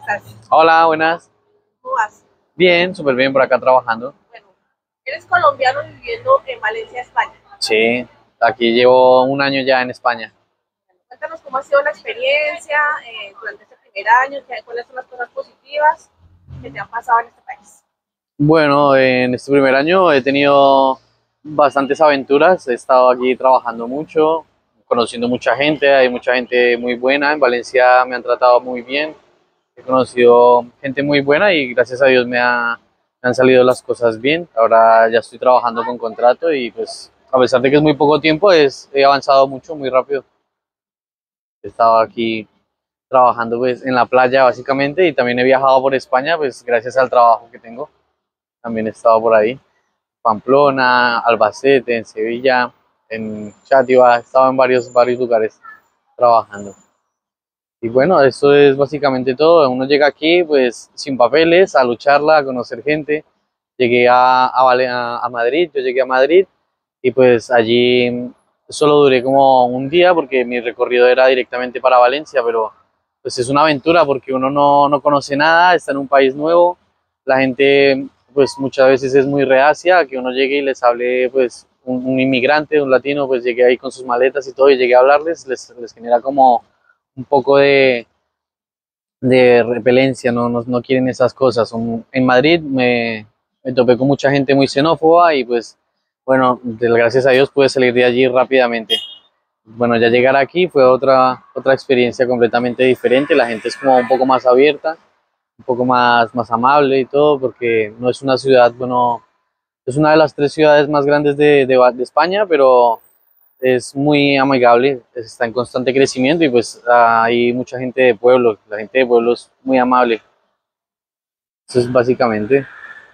estás? Hola, buenas. ¿Cómo vas? Bien, súper bien por acá trabajando. Bueno, eres colombiano viviendo en Valencia, España. Sí, aquí llevo un año ya en España. Bueno, cuéntanos cómo ha sido la experiencia durante este primer año, cuáles son las cosas positivas que te han pasado en este país. Bueno, en este primer año he tenido bastantes aventuras. He estado aquí trabajando mucho, conociendo mucha gente. Hay mucha gente muy buena. En Valencia me han tratado muy bien. He conocido gente muy buena y gracias a Dios me han salido las cosas bien. Ahora ya estoy trabajando con contrato y pues a pesar de que es muy poco tiempo, he avanzado mucho, muy rápido. He estado aquí trabajando pues en la playa básicamente y también he viajado por España pues gracias al trabajo que tengo. También he estado por ahí, Pamplona, Albacete, en Sevilla, en Chátiva, he estado en varios lugares trabajando. Y bueno, eso es básicamente todo. Uno llega aquí pues sin papeles, a lucharla, a conocer gente. Llegué a Madrid, yo llegué a Madrid y pues allí solo duré como un día porque mi recorrido era directamente para Valencia, pero pues es una aventura porque uno no conoce nada, está en un país nuevo, la gente pues muchas veces es muy reacia a que uno llegue y les hable pues un inmigrante, un latino, pues llegué ahí con sus maletas y todo y llegué a hablarles, les genera como un poco de repelencia, no quieren esas cosas. En Madrid me topé con mucha gente muy xenófoba y pues bueno, gracias a Dios pude salir de allí rápidamente. Bueno, ya llegar aquí fue otra experiencia completamente diferente, la gente es como un poco más abierta, un poco más amable y todo, porque no es una ciudad, bueno, es una de las tres ciudades más grandes de España, pero es muy amigable, está en constante crecimiento y pues hay mucha gente de pueblo, la gente de pueblo es muy amable. Eso es básicamente.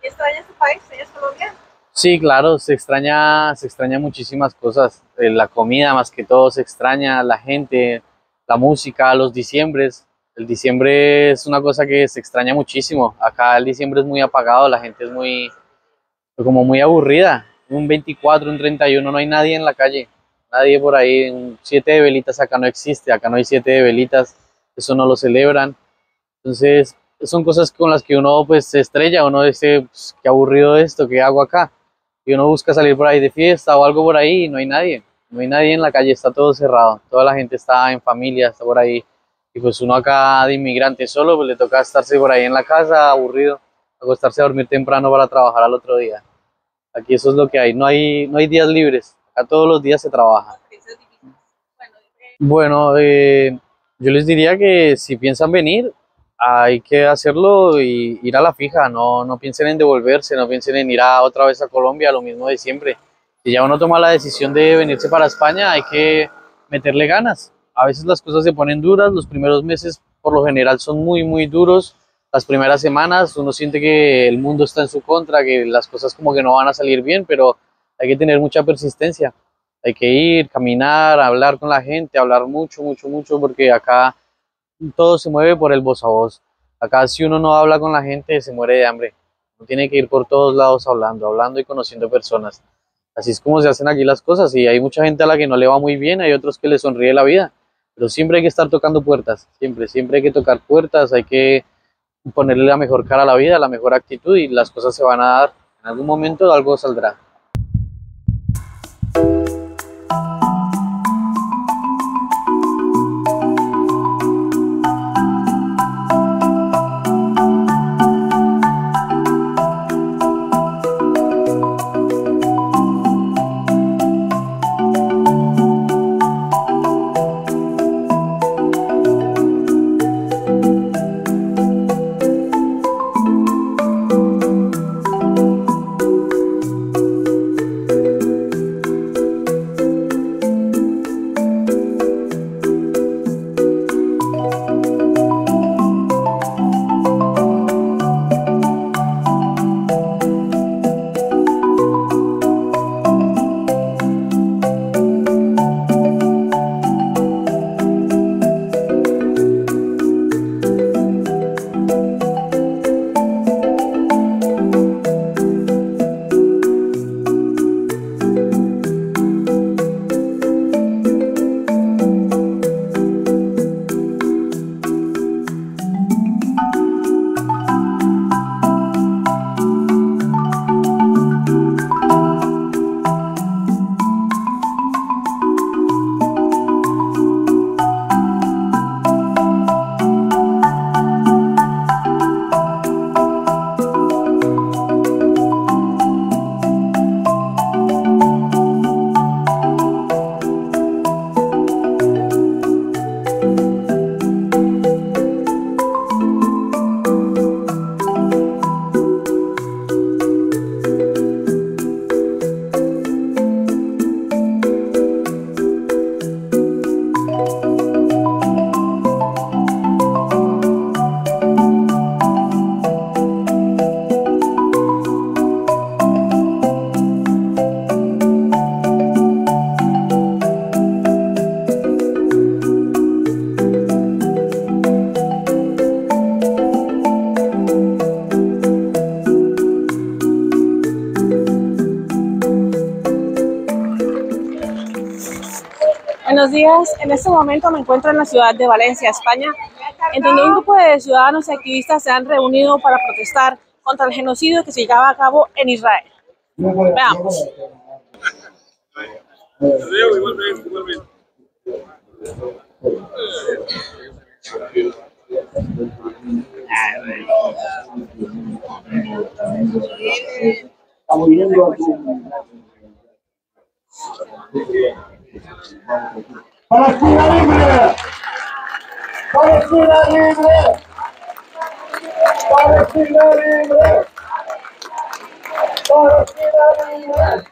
¿Extrañas tu país? ¿Extrañas Colombia? Sí, claro, se extraña muchísimas cosas, la comida más que todo se extraña, la gente, la música, los diciembres. El diciembre es una cosa que se extraña muchísimo. Acá el diciembre es muy apagado, la gente es como muy aburrida. Un 24, un 31, no hay nadie en la calle, nadie por ahí. Un 7 de velitas acá no existe, acá no hay 7 de velitas, eso no lo celebran. Entonces, son cosas con las que uno pues se estrella, uno dice, pues, qué aburrido esto, ¿qué hago acá? Y uno busca salir por ahí de fiesta o algo por ahí y no hay nadie, no hay nadie en la calle, está todo cerrado, toda la gente está en familia, está por ahí. Y pues uno acá de inmigrante solo, pues le toca estarse por ahí en la casa, aburrido, acostarse a dormir temprano para trabajar al otro día. Aquí eso es lo que hay, no hay días libres, acá todos los días se trabaja. Experiencias difíciles. Bueno, Bueno, yo les diría que si piensan venir, hay que hacerlo y ir a la fija, no piensen en devolverse, no piensen en ir otra vez a Colombia, lo mismo de siempre. Si ya uno toma la decisión de venirse para España, hay que meterle ganas. A veces las cosas se ponen duras, los primeros meses por lo general son muy duros. Las primeras semanas uno siente que el mundo está en su contra, que las cosas como que no van a salir bien, pero hay que tener mucha persistencia. Hay que ir, caminar, hablar con la gente, hablar mucho, porque acá todo se mueve por el voz a voz. Acá si uno no habla con la gente, se muere de hambre. Uno tiene que ir por todos lados hablando y conociendo personas. Así es como se hacen aquí las cosas y hay mucha gente a la que no le va muy bien, hay otros que le sonríe la vida, pero siempre hay que estar tocando puertas, siempre hay que tocar puertas, hay que ponerle la mejor cara a la vida, la mejor actitud y las cosas se van a dar. En algún momento algo saldrá. Buenos días, en este momento me encuentro en la ciudad de Valencia, España, en donde un grupo de ciudadanos y activistas se han reunido para protestar contra el genocidio que se llevaba a cabo en Israel. Veamos. ¡Palestina libre! ¡Palestina libre! ¡Palestina libre! ¡Palestina libre!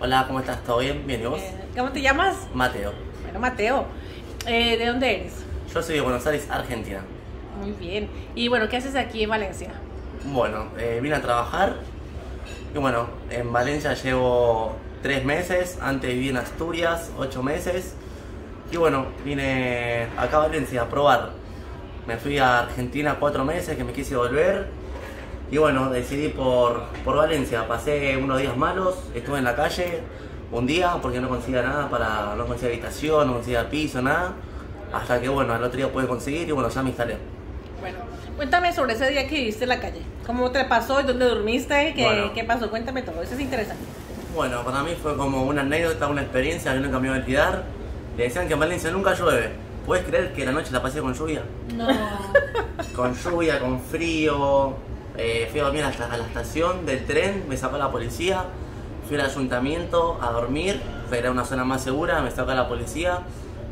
Hola, ¿cómo estás? ¿Todo bien? Bien, ¿y vos? ¿Cómo te llamas? Mateo. Bueno, Mateo, ¿de dónde eres? Yo soy de Buenos Aires, Argentina. Muy bien. Y bueno, ¿qué haces aquí en Valencia? Bueno, vine a trabajar y bueno, en Valencia llevo 3 meses, antes viví en Asturias 8 meses y bueno, vine acá a Valencia a probar. Me fui a Argentina 4 meses que me quise volver y bueno, decidí por Valencia. Pasé unos días malos, estuve en la calle un día porque no conseguía nada, no conseguía habitación, no conseguía piso, nada. Hasta que bueno, al otro día pude conseguir y bueno, ya me instalé. Bueno, cuéntame sobre ese día que viviste en la calle. ¿Cómo te pasó? ¿Dónde dormiste? ¿Qué pasó? Cuéntame todo, eso es interesante. Bueno, para mí fue como una anécdota, una experiencia que nunca me voy a olvidar. Le decían que en Valencia nunca llueve. ¿Puedes creer que la noche la pasé con lluvia? No. Con lluvia, con frío. Fui a dormir a la estación del tren, me sacó la policía. Fui al ayuntamiento a dormir, era una zona más segura, me sacó la policía.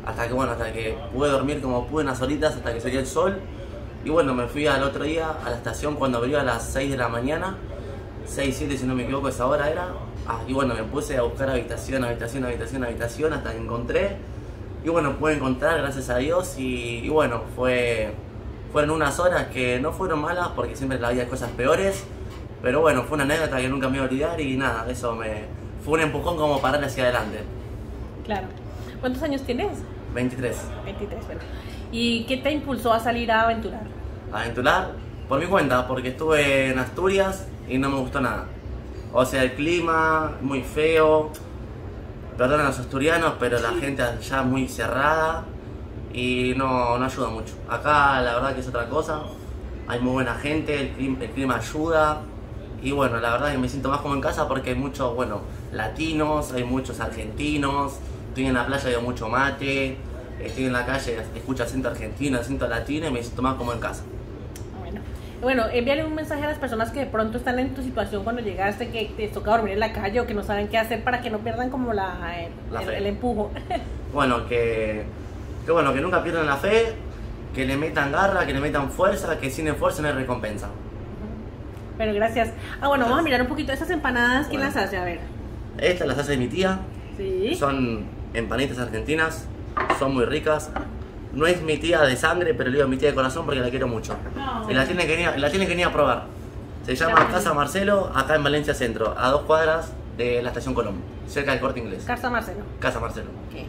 Hasta que pude dormir como pude unas horitas hasta que salió el sol. Y bueno, me fui al otro día a la estación cuando abrió a las 6 de la mañana. 6, 7 si no me equivoco, esa hora era. Y bueno, me puse a buscar habitación hasta que encontré. Y bueno, pude encontrar, gracias a Dios. Y bueno, fueron unas horas que no fueron malas porque siempre había cosas peores. Pero bueno, fue una anécdota que nunca me voy a olvidar y nada, fue un empujón como para ir hacia adelante. Claro. ¿Cuántos años tienes? 23. 23, bueno. ¿Y qué te impulsó a salir a aventurar? Aventurar por mi cuenta, porque estuve en Asturias y no me gustó nada. O sea, el clima muy feo, perdón a los asturianos, pero la gente allá muy cerrada y no ayuda mucho. Acá la verdad que es otra cosa, hay muy buena gente, el clima ayuda y bueno, la verdad que me siento más como en casa porque hay muchos, bueno, latinos, hay muchos argentinos, estoy en la playa y veo mucho mate. Estoy en la calle, escucho acento argentino, acento latino y me siento más como en casa. Bueno, envíale un mensaje a las personas que de pronto están en tu situación cuando llegaste, que te toca dormir en la calle o que no saben qué hacer para que no pierdan como el empujo. Bueno, que nunca pierdan la fe, que le metan garra, que le metan fuerza, que sin esfuerzo no hay recompensa. Bueno, gracias. Bueno, vamos a mirar un poquito esas empanadas, ¿quién las hace? A ver. Estas las hace mi tía. Sí. Son empanitas argentinas. Son muy ricas. No es mi tía de sangre, pero le digo mi tía de corazón porque la quiero mucho. Y la tiene que venir a probar. Se llama Casa Marcelo, acá en Valencia Centro, a 2 cuadras de la estación Colón, cerca del Corte Inglés. Casa Marcelo. Casa Marcelo. Okay.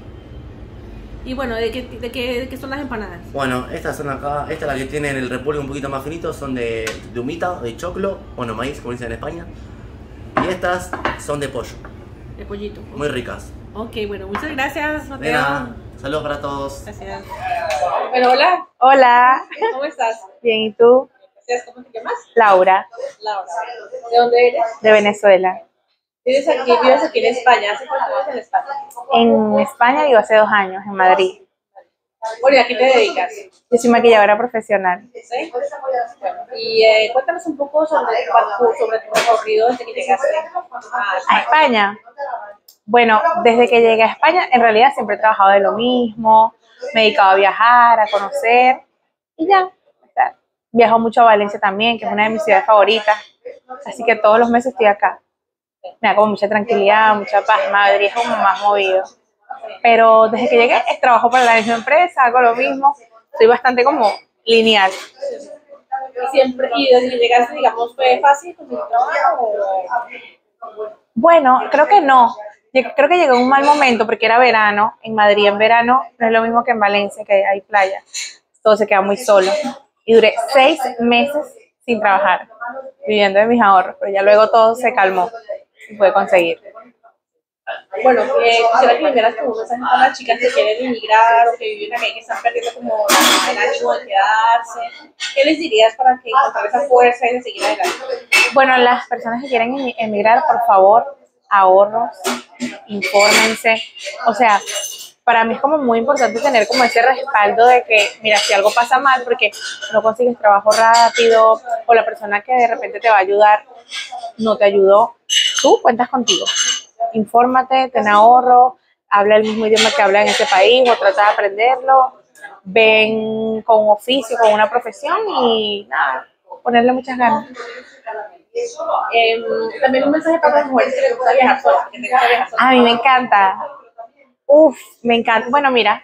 Y bueno, ¿de qué son las empanadas? Bueno, estas son acá, esta es la que tienen el repollo un poquito más finito, son de humita, de choclo, bueno, maíz, como dicen en España. Y estas son de pollo. De pollito. Muy ricas. Ok, bueno, muchas gracias, Mateo. De nada. Saludos para todos. Gracias. Bueno, hola. Hola, ¿Cómo estás? bien, ¿y tú? Gracias. ¿Cómo te llamas? Laura, Laura. ¿De dónde eres? de Venezuela. Vives aquí en España. ¿Hace cuánto vives en España? En España vivo hace 2 años, en Madrid. Bueno, ¿y a qué te dedicas? Yo soy maquilladora profesional. ¿Sí? Bueno, y cuéntanos un poco sobre tu recorrido desde que llegaste ¿A España? Bueno, desde que llegué a España, en realidad siempre he trabajado de lo mismo, me he dedicado a viajar, a conocer, y ya. O sea, viajo mucho a Valencia también, que es una de mis ciudades favoritas, así que todos los meses estoy acá. Me da como mucha tranquilidad, mucha paz. Madrid es como más movido. Pero desde que llegué, trabajo para la misma empresa, hago lo mismo, soy bastante como lineal. Y desde que llegaste, digamos, ¿fue fácil conseguir trabajo? Bueno, creo que no. Creo que llegó en un mal momento porque era verano. En Madrid en verano no es lo mismo que en Valencia, que hay playa. Todo se queda muy solo. Y duré 6 meses sin trabajar, viviendo de mis ahorros. Pero ya luego todo se calmó y pude conseguir. Bueno, quisiera que me dieras como un mensaje para las chicas que quieren emigrar o que viven aquí, que están perdiendo como el ánimo de quedarse. ¿Qué les dirías para que encontrar esa fuerza y de seguir adelante? Bueno, las personas que quieren emigrar, por favor, ahorros, infórmense. O sea, para mí es como muy importante tener como ese respaldo de que, mira, si algo pasa mal porque no consigues trabajo rápido o la persona que de repente te va a ayudar no te ayudó, tú cuentas contigo. Infórmate, ten ahorro, habla el mismo idioma que habla en ese país o trata de aprenderlo, ven con un oficio, con una profesión y nada, ponerle muchas ganas. También un mensaje para las mujeres que les gusta viajar solas, que les gusta viajar solas. A mí me encanta. Uf, me encanta. Bueno, mira,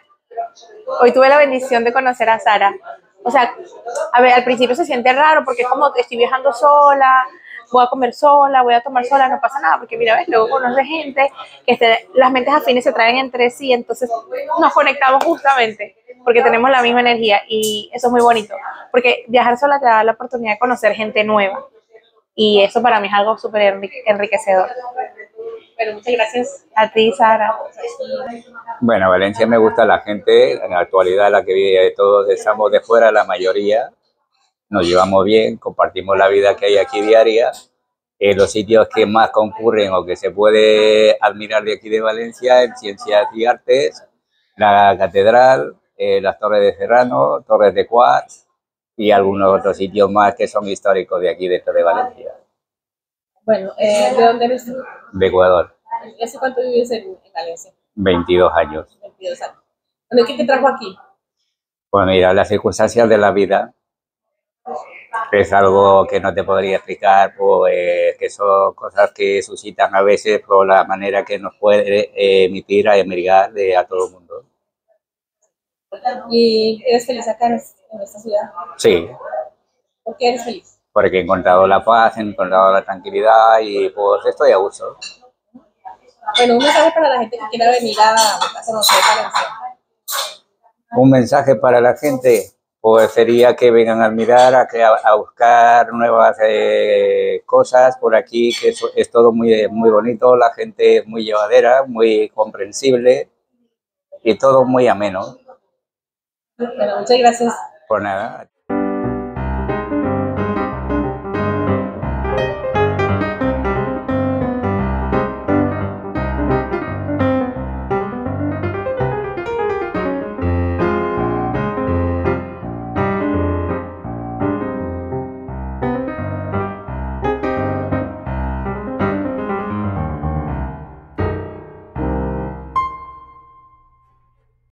hoy tuve la bendición de conocer a Sara. O sea, a ver, al principio se siente raro porque es como que estoy viajando sola, voy a comer sola, voy a tomar sola, no pasa nada, porque mira, ves, luego conoces gente que las mentes afines se traen entre sí, entonces nos conectamos justamente porque tenemos la misma energía y eso es muy bonito, porque viajar sola te da la oportunidad de conocer gente nueva y eso para mí es algo súper enriquecedor. Bueno, muchas gracias. A ti, Sara. Bueno, Valencia me gusta la gente, en la actualidad la que vive, todos estamos de fuera, la mayoría, nos llevamos bien, compartimos la vida que hay aquí diaria. Los sitios que más concurren o que se puede admirar de aquí de Valencia, en Ciencias y Artes, la Catedral, las Torres de Serrano, Torres de Quats y algunos otros sitios más que son históricos de aquí dentro de Valencia, Bueno, ¿de dónde eres tú? de Ecuador, ¿Y hace cuánto vives en Valencia? 22 años. 22 años. Bueno, ¿qué te trajo aquí? Pues mira, las circunstancias de la vida es algo que no te podría explicar, pues, que son cosas que suscitan a veces por la manera que nos puede emitir a emigrar a todo el mundo. ¿Y eres feliz acá en esta ciudad? Sí, ¿Por qué eres feliz? porque he encontrado la paz, he encontrado la tranquilidad y pues estoy a gusto. Bueno, un mensaje para la gente que quiera venir a conocer Valencia. Un mensaje para la gente, pues sería que vengan a admirar, a buscar nuevas cosas por aquí, que es todo muy, muy bonito, la gente es muy llevadera, muy comprensible y todo muy ameno. Bueno, muchas gracias. Por nada.